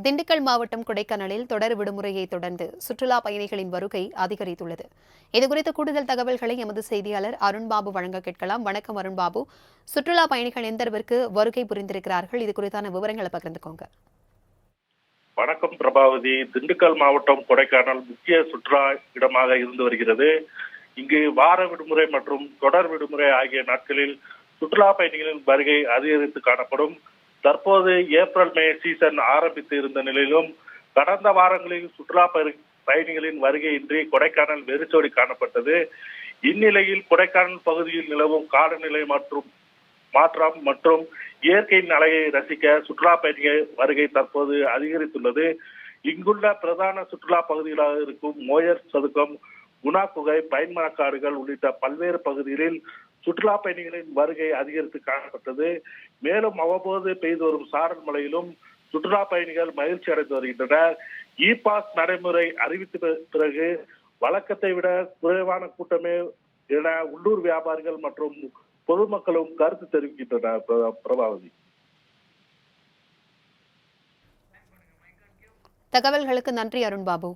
திண்டுக்கல் மாவட்டம் கொடைக்கானலில் தொடர் விடுமுறையை தொடர்ந்து சுற்றுலா பயணிகளின் வருகை அதிகரித்துள்ளது. இதுகுறித்த கூடுதல் தகவல்களை எமது செய்தியாளர் அருண்பாபு வழங்க கேட்கலாம். வணக்கம் அருண்பாபு. சுற்றுலா பயணிகள் எந்த அளவிற்கு வருகை புரிந்திருக்கிறார்கள்? இது குறித்தான விவரங்களை பகிர்ந்துக்கோங்க. வணக்கம் பிரபாவதி. திண்டுக்கல் மாவட்டம் கொடைக்கானல் முக்கிய சுற்றுலா இடமாக இருந்து வருகிறது. இங்கு வார விடுமுறை மற்றும் தொடர் விடுமுறை ஆகிய நாட்களில் சுற்றுலா பயணிகளின் வருகை அதிகரித்து காணப்படும். தற்போது ஏப்ரல் மே சீசன் ஆரம்பித்து இருந்த நிலையிலும் கடந்த வாரங்களில் சுற்றுலா பயணிகளின் வருகையின்றி கொடைக்கானல் வெறிச்சோடி காணப்பட்டது. இந்நிலையில் கொடைக்கானல் பகுதியில் நிலவும் காலநிலை மாற்றம் மற்றும் இயற்கையின் அழகை ரசிக்க சுற்றுலா பயணிகள் வருகை தற்போது அதிகரித்துள்ளது. இங்குள்ள பிரதான சுற்றுலா பகுதிகளாக இருக்கும் மோயர் சதுக்கம், குணா குகை, பைன்மரக்காடுகள் உள்ளிட்ட பல்வேறு பகுதிகளில் சுற்றுலா பயணிகளின் வருகை அதிகரித்து காணப்பட்டது. மேலும் அவ்வப்போது பெய்து வரும் சாரல் மழையிலும் சுற்றுலா பயணிகள் மகிழ்ச்சி அடைந்து வருகின்றனர். இ பாஸ் நடைமுறை அறிவித்த பிறகு வழக்கத்தை விட குறைவான கூட்டமே என உள்ளூர் வியாபாரிகள் மற்றும் பொதுமக்களும் கருத்து தெரிவிக்கின்றனர். பிரபாவதி, தகவல்களுக்கு நன்றி அருண்பாபு.